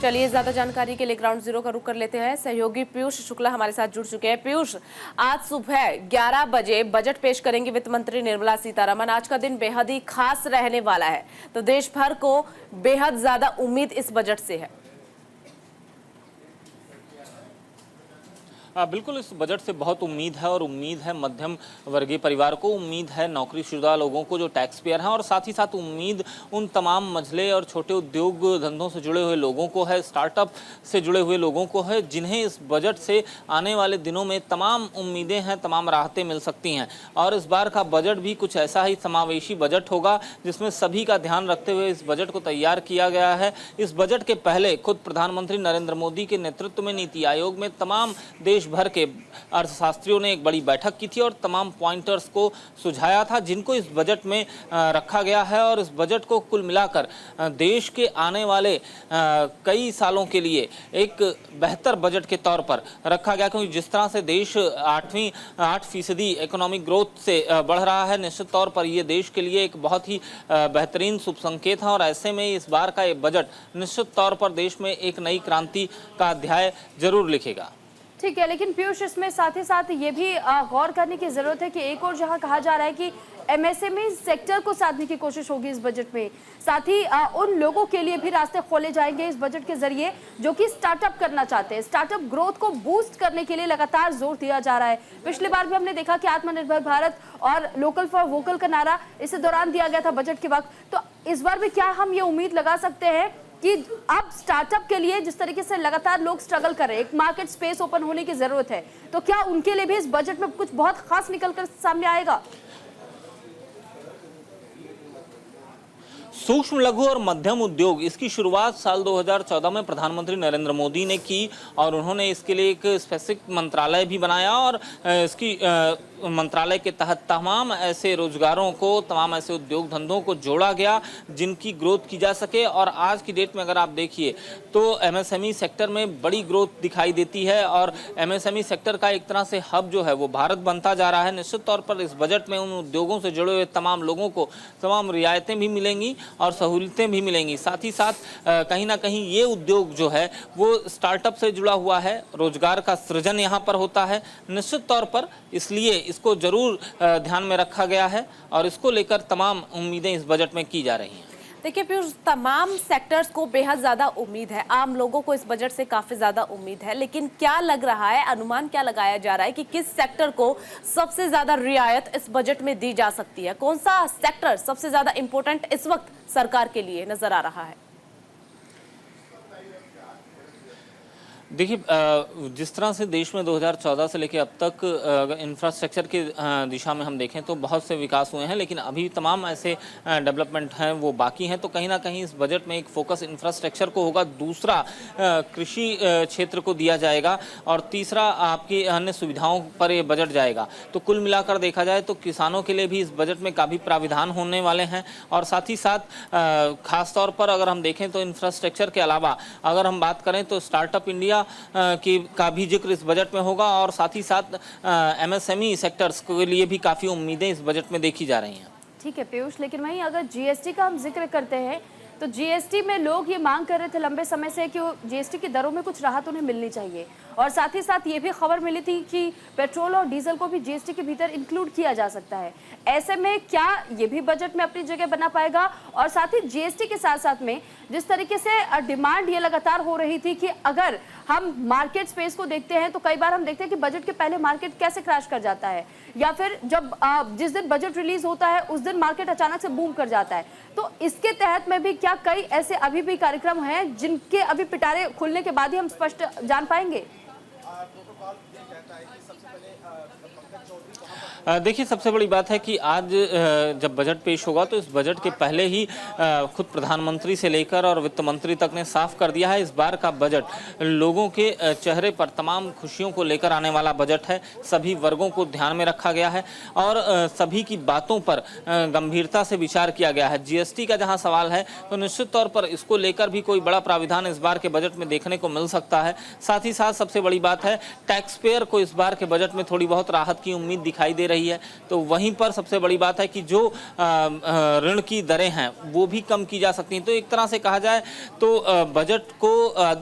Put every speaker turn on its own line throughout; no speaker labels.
चलिए ज्यादा जानकारी के लिए ग्राउंड जीरो का रुख कर लेते हैं। सहयोगी पीयूष शुक्ला हमारे साथ जुड़ चुके हैं। पीयूष, आज सुबह 11 बजे बजट पेश करेंगी वित्त मंत्री निर्मला सीतारमण। आज का दिन बेहद ही खास रहने वाला है, तो देश भर को बेहद ज्यादा उम्मीद इस बजट से है।
बिल्कुल, इस बजट से बहुत उम्मीद है और उम्मीद है मध्यम वर्गीय परिवार को, उम्मीद है नौकरीशुदा लोगों को जो टैक्स पेयर हैं, और साथ ही साथ उम्मीद उन तमाम मझले और छोटे उद्योग धंधों से जुड़े हुए लोगों को है, स्टार्टअप से जुड़े हुए लोगों को है, जिन्हें इस बजट से आने वाले दिनों में तमाम उम्मीदें हैं, तमाम राहतें मिल सकती हैं। और इस बार का बजट भी कुछ ऐसा ही समावेशी बजट होगा जिसमें सभी का ध्यान रखते हुए इस बजट को तैयार किया गया है। इस बजट के पहले खुद प्रधानमंत्री नरेंद्र मोदी के नेतृत्व में नीति आयोग में तमाम देश भर के अर्थशास्त्रियों ने एक बड़ी बैठक की थी और तमाम पॉइंटर्स को सुझाया था, जिनको इस बजट में रखा गया है। और इस बजट को कुल मिलाकर देश के आने वाले कई सालों के लिए एक बेहतर बजट के तौर पर रखा गया, क्योंकि जिस तरह से देश 8% इकोनॉमिक ग्रोथ से बढ़ रहा है, निश्चित तौर पर ये देश के लिए एक बहुत ही बेहतरीन शुभ संकेत है। और ऐसे में इस बार का ये बजट निश्चित तौर पर देश में एक नई क्रांति का अध्याय जरूर लिखेगा।
ठीक है, लेकिन पीयूष, इसमें साथ ही साथ ये भी गौर करने की जरूरत है कि एक और जहां कहा जा रहा है कि एमएसएमई सेक्टर को साधने की कोशिश होगी इस बजट में, साथ ही उन लोगों के लिए भी रास्ते खोले जाएंगे इस बजट के जरिए जो कि स्टार्टअप करना चाहते हैं। स्टार्टअप ग्रोथ को बूस्ट करने के लिए लगातार जोर दिया जा रहा है। पिछली बार भी हमने देखा कि आत्मनिर्भर भारत और लोकल फॉर वोकल का नारा इस दौरान दिया गया था बजट के वक्त। तो इस बार भी क्या हम ये उम्मीद लगा सकते हैं कि अब स्टार्टअप के लिए जिस तरीके से लगातार लोग स्ट्रगल कर रहे हैं, एक मार्केट स्पेस ओपन होने की जरूरत है, तो क्या उनके लिए भी इस बजट में कुछ बहुत खास निकलकर सामने आएगा?
सूक्ष्म लघु और मध्यम उद्योग, इसकी शुरुआत साल 2014 में प्रधानमंत्री नरेंद्र मोदी ने की और उन्होंने इसके लिए एक स्पेसिफिक मंत्रालय भी बनाया और इसकी मंत्रालय के तहत तमाम ऐसे रोजगारों को, तमाम ऐसे उद्योग धंधों को जोड़ा गया जिनकी ग्रोथ की जा सके। और आज की डेट में अगर आप देखिए तो एमएसएमई सेक्टर में बड़ी ग्रोथ दिखाई देती है और एमएसएमई सेक्टर का एक तरह से हब जो है वो भारत बनता जा रहा है। निश्चित तौर पर इस बजट में उन उद्योगों से जुड़े हुए तमाम लोगों को तमाम रियायतें भी मिलेंगी और सहूलियतें भी मिलेंगी। साथ ही साथ कहीं ना कहीं ये उद्योग जो है वो स्टार्टअप से जुड़ा हुआ है, रोजगार का सृजन यहाँ पर होता है। निश्चित तौर पर इसलिए इसको जरूर ध्यान में रखा गया है और इसको लेकर तमाम उम्मीदें इस बजट में की जा रही हैं।
देखिए पीयूष, तमाम सेक्टर्स को बेहद ज्यादा उम्मीद है, आम लोगों को इस बजट से काफी ज्यादा उम्मीद है, लेकिन क्या लग रहा है, अनुमान क्या लगाया जा रहा है कि किस सेक्टर को सबसे ज्यादा रियायत इस बजट में दी जा सकती है? कौन सा सेक्टर सबसे ज्यादा इंपॉर्टेंट इस वक्त सरकार के लिए नजर आ रहा है?
देखिए, जिस तरह से देश में 2014 से लेकर अब तक इंफ्रास्ट्रक्चर की दिशा में हम देखें तो बहुत से विकास हुए हैं, लेकिन अभी तमाम ऐसे डेवलपमेंट हैं वो बाकी हैं। तो कहीं ना कहीं इस बजट में एक फोकस इंफ्रास्ट्रक्चर को होगा, दूसरा कृषि क्षेत्र को दिया जाएगा और तीसरा आपकी अन्य सुविधाओं पर ये बजट जाएगा। तो कुल मिलाकर देखा जाए तो किसानों के लिए भी इस बजट में काफ़ी प्राविधान होने वाले हैं। और साथ ही साथ खास तौर पर अगर हम देखें तो इंफ्रास्ट्रक्चर के अलावा अगर हम बात करें तो स्टार्टअप इंडिया का भी जिक्र इस बजट में होगा और साथ ही साथ एमएसएमई सेक्टर्स के लिए भी काफ़ी उम्मीदें इस बजट में देखी जा रही हैं।
ठीक है पीयूष, लेकिन वहीं अगर जीएसटी का हम जिक्र करते हैं तो जीएसटी में लोग ये मांग कर रहे थे लंबे समय से कि जीएसटी की दरों में कुछ राहत उन्हें मिलनी चाहिए, और साथ ही साथ ये भी खबर मिली थी कि पेट्रोल और डीजल को भी जीएसटी के भीतर इंक्लूड किया जा सकता है। ऐसे में क्या ये भी बजट में अपनी जगह बना पाएगा? और साथ ही जीएसटी के साथ साथ में जिस तरीके से डिमांड ये लगातार हो रही थी कि अगर हम मार्केट स्पेस को देखते हैं तो कई बार हम देखते हैं कि बजट के पहले मार्केट कैसे क्रैश कर जाता है, या फिर जब जिस दिन बजट रिलीज होता है उस दिन मार्केट अचानक से बूम कर जाता है। तो इसके तहत में भी क्या कई ऐसे अभी भी कार्यक्रम हैं जिनके अभी पिटारे खुलने के बाद ही हम स्पष्ट जान पाएंगे?
देखिए, सबसे बड़ी बात है कि आज जब बजट पेश होगा तो इस बजट के पहले ही खुद प्रधानमंत्री से लेकर और वित्त मंत्री तक ने साफ कर दिया है, इस बार का बजट लोगों के चेहरे पर तमाम खुशियों को लेकर आने वाला बजट है। सभी वर्गों को ध्यान में रखा गया है और सभी की बातों पर गंभीरता से विचार किया गया है। जीएसटी का जहां सवाल है तो निश्चित तौर पर इसको लेकर भी कोई बड़ा प्राविधान इस बार के बजट में देखने को मिल सकता है। साथ ही साथ सबसे बड़ी बात है टैक्स पेयर पेयर को इस बार के बजट में थोड़ी बहुत राहत की उम्मीद दिखाई दे रही है। तो वहीं पर सबसे बड़ी बात है कि जो ऋण की दरें हैं वो भी कम की जा सकती हैं। तो एक तरह से कहा जाए तो बजट को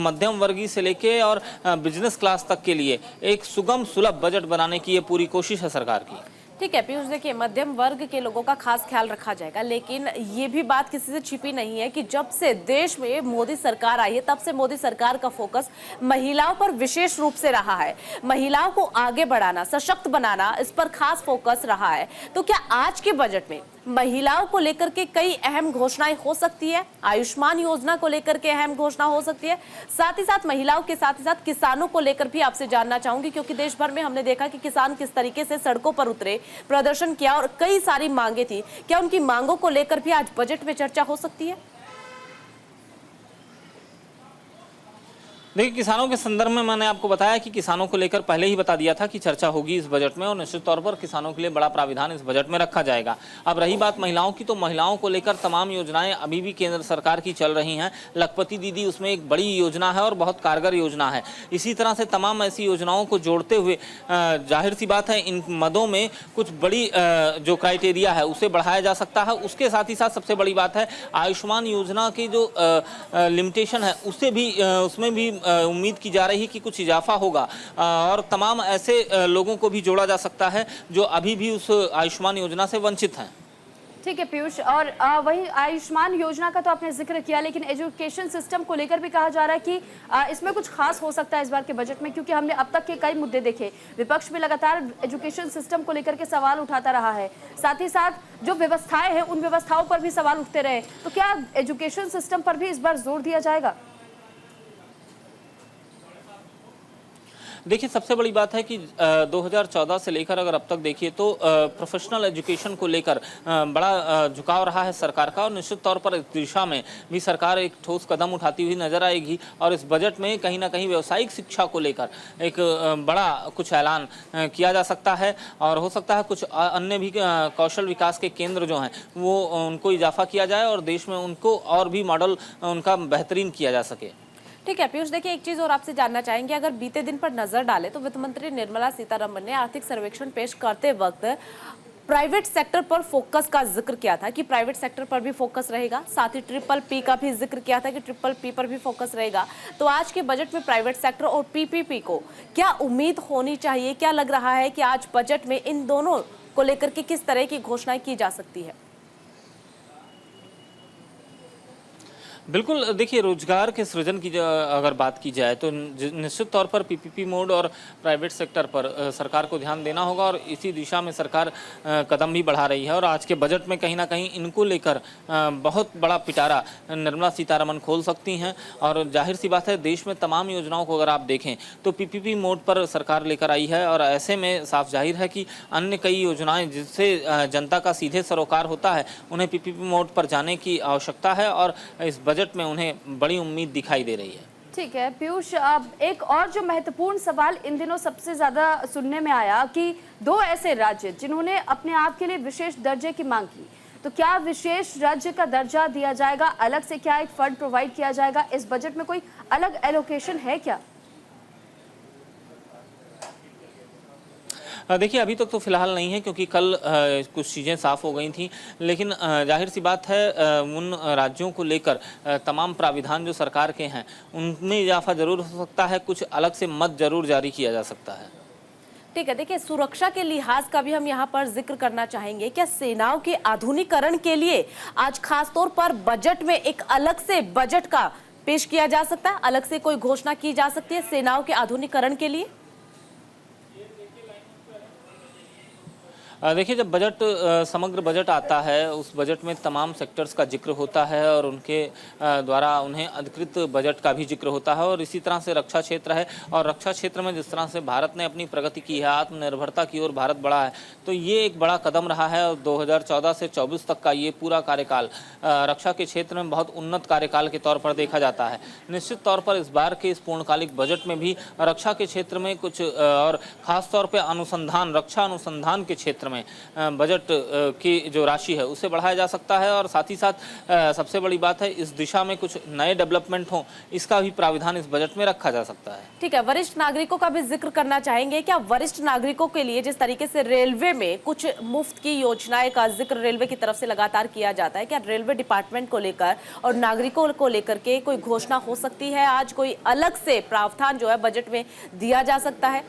मध्यम वर्गीय से लेके और बिजनेस क्लास तक के लिए एक सुगम सुलभ बजट बनाने की ये पूरी कोशिश है सरकार की।
ठीक है पीयूष, देखिए मध्यम वर्ग के लोगों का खास ख्याल रखा जाएगा, लेकिन ये भी बात किसी से छिपी नहीं है कि जब से देश में मोदी सरकार आई है तब से मोदी सरकार का फोकस महिलाओं पर विशेष रूप से रहा है। महिलाओं को आगे बढ़ाना, सशक्त बनाना, इस पर खास फोकस रहा है। तो क्या आज के बजट में महिलाओं को लेकर के कई अहम घोषणाएं हो सकती है? आयुष्मान योजना को लेकर के अहम घोषणा हो सकती है, साथ ही साथ महिलाओं के साथ ही साथ किसानों को लेकर भी आपसे जानना चाहूंगी, क्योंकि देश भर में हमने देखा कि किसान किस तरीके से सड़कों पर उतरे, प्रदर्शन किया और कई सारी मांगे थी। क्या उनकी मांगों को लेकर भी आज बजट में चर्चा हो सकती है?
देखिए, किसानों के संदर्भ में मैंने आपको बताया कि किसानों को लेकर पहले ही बता दिया था कि चर्चा होगी इस बजट में और निश्चित तौर पर किसानों के लिए बड़ा प्राविधान इस बजट में रखा जाएगा। अब रही बात महिलाओं की, तो महिलाओं को लेकर तमाम योजनाएं अभी भी केंद्र सरकार की चल रही हैं। लखपति दीदी उसमें एक बड़ी योजना है और बहुत कारगर योजना है। इसी तरह से तमाम ऐसी योजनाओं को जोड़ते हुए जाहिर सी बात है इन मदों में कुछ बड़ी जो क्राइटेरिया है उसे बढ़ाया जा सकता है। उसके साथ ही साथ सबसे बड़ी बात है आयुष्मान योजना की जो लिमिटेशन है उसे भी उसमें भी उम्मीद की जा रही है कि कुछ इजाफा होगा और तमाम ऐसे लोगों को भी जोड़ा जा सकता है जो अभी भी उस आयुष्मान योजना से वंचित हैं।
ठीक है पीयूष, और वही आयुष्मान योजना का तो आपने जिक्र किया, लेकिन एजुकेशन सिस्टम को लेकर भी कहा जा रहा है कि इसमें कुछ खास हो सकता है इस बार के बजट में, क्योंकि हमने अब तक के कई मुद्दे देखे। विपक्ष भी लगातार एजुकेशन सिस्टम को लेकर के सवाल उठाता रहा है, साथ ही साथ जो व्यवस्थाएं हैं उन व्यवस्थाओं पर भी सवाल उठते रहे। तो क्या एजुकेशन सिस्टम पर भी इस बार जोर दिया जाएगा?
देखिए, सबसे बड़ी बात है कि 2014 से लेकर अगर अब तक देखिए तो प्रोफेशनल एजुकेशन को लेकर बड़ा झुकाव रहा है सरकार का और निश्चित तौर पर इस दिशा में भी सरकार एक ठोस कदम उठाती हुई नजर आएगी। और इस बजट में कहीं ना कहीं व्यावसायिक शिक्षा को लेकर एक बड़ा कुछ ऐलान किया जा सकता है और हो सकता है कुछ अन्य भी कौशल विकास के केंद्र जो हैं वो उनको इजाफा किया जाए और देश में उनको और भी मॉडल उनका बेहतरीन किया जा सके।
ठीक है पीयूष, देखिए एक चीज और आपसे जानना चाहेंगे, अगर बीते दिन पर नजर डालें तो वित्त मंत्री निर्मला सीतारमण ने आर्थिक सर्वेक्षण पेश करते वक्त प्राइवेट सेक्टर पर फोकस का जिक्र किया था कि प्राइवेट सेक्टर पर भी फोकस रहेगा, साथ ही ट्रिपल पी का भी जिक्र किया था कि ट्रिपल पी पर भी फोकस रहेगा। तो आज के बजट में प्राइवेट सेक्टर और पीपीपी को क्या उम्मीद होनी चाहिए? क्या लग रहा है कि आज बजट में इन दोनों को लेकर के किस तरह की घोषणाएं की जा सकती है?
बिल्कुल, देखिए रोजगार के सृजन की अगर बात की जाए तो निश्चित तौर पर पीपीपी मोड और प्राइवेट सेक्टर पर सरकार को ध्यान देना होगा और इसी दिशा में सरकार कदम भी बढ़ा रही है। और आज के बजट में कहीं ना कहीं इनको लेकर बहुत बड़ा पिटारा निर्मला सीतारमण खोल सकती हैं। और जाहिर सी बात है देश में तमाम योजनाओं को अगर आप देखें तो पीपीपी मोड पर सरकार लेकर आई है और ऐसे में साफ जाहिर है कि अन्य कई योजनाएं जिससे जनता का सीधे सरोकार होता है उन्हें पीपीपी मोड पर जाने की आवश्यकता है और इस बजट में उन्हें बड़ी उम्मीद दिखाई दे रही है।
ठीक है पीयूष, अब एक और जो महत्वपूर्ण सवाल इन दिनों सबसे ज्यादा सुनने में आया कि दो ऐसे राज्य जिन्होंने अपने आप के लिए विशेष दर्जे की मांग की, तो क्या विशेष राज्य का दर्जा दिया जाएगा? अलग से क्या एक फंड प्रोवाइड किया जाएगा? इस बजट में कोई अलग एलोकेशन है क्या?
देखिए, अभी तक तो फिलहाल नहीं है क्योंकि कल कुछ चीज़ें साफ हो गई थी, लेकिन जाहिर सी बात है उन राज्यों को लेकर तमाम प्राविधान जो सरकार के हैं उनमें इजाफा जरूर हो सकता है, कुछ अलग से मद जरूर जारी किया जा सकता है।
ठीक है, देखिए सुरक्षा के लिहाज का भी हम यहाँ पर जिक्र करना चाहेंगे। क्या सेनाओं के आधुनिकीकरण के लिए आज खास तौर पर बजट में एक अलग से बजट का पेश किया जा सकता है? अलग से कोई घोषणा की जा सकती है सेनाओं के आधुनिकीकरण के लिए?
देखिए, जब बजट समग्र बजट आता है उस बजट में तमाम सेक्टर्स का जिक्र होता है और उनके द्वारा उन्हें अधिकृत बजट का भी जिक्र होता है। और इसी तरह से रक्षा क्षेत्र है और रक्षा क्षेत्र में जिस तरह से भारत ने अपनी प्रगति की है, आत्मनिर्भरता की ओर भारत बढ़ा है, तो ये एक बड़ा कदम रहा है। और 2014 से 24 तक का ये पूरा कार्यकाल रक्षा के क्षेत्र में बहुत उन्नत कार्यकाल के तौर पर देखा जाता है। निश्चित तौर पर इस बार के इस पूर्णकालिक बजट में भी रक्षा के क्षेत्र में कुछ और ख़ास तौर पर अनुसंधान, रक्षा अनुसंधान के क्षेत्र में में बजट की जो राशि है उसे बढ़ाया जा सकता है। और साथ ही साथ सबसे बड़ी बात है, इस दिशा में कुछ नए डेवलपमेंट हों, इसका भी प्राविधान इस बजट में रखा जा सकता है।
ठीक है, वरिष्ठ नागरिकों का भी जिक्र करना चाहेंगे। क्या वरिष्ठ नागरिकों के लिए जिस तरीके से रेलवे में कुछ मुफ्त की योजनाएं का जिक्र रेलवे की तरफ से लगातार किया जाता है, क्या रेलवे डिपार्टमेंट को लेकर और नागरिकों को लेकर के कोई घोषणा हो सकती है? आज कोई अलग से प्रावधान जो है बजट में दिया जा सकता है?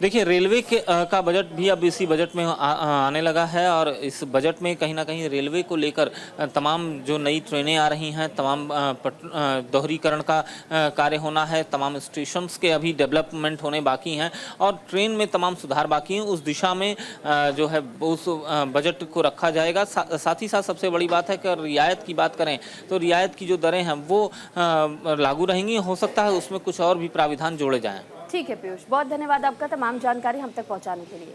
देखिए, रेलवे के का बजट भी अब इसी बजट में आने लगा है और इस बजट में कहीं ना कहीं रेलवे को लेकर तमाम जो नई ट्रेनें आ रही हैं, तमाम दोहरीकरण का कार्य होना है, तमाम स्टेशंस के अभी डेवलपमेंट होने बाकी हैं और ट्रेन में तमाम सुधार बाकी हैं। उस दिशा में जो है उस बजट को रखा जाएगा। साथ ही साथ सबसे बड़ी बात है कि रियायत की बात करें तो रियायत की जो दरें हैं वो लागू रहेंगी। हो सकता है उसमें कुछ और भी प्राविधान जोड़े जाएँ।
ठीक है पीयूष, बहुत धन्यवाद आपका तमाम जानकारी हम तक पहुंचाने के लिए।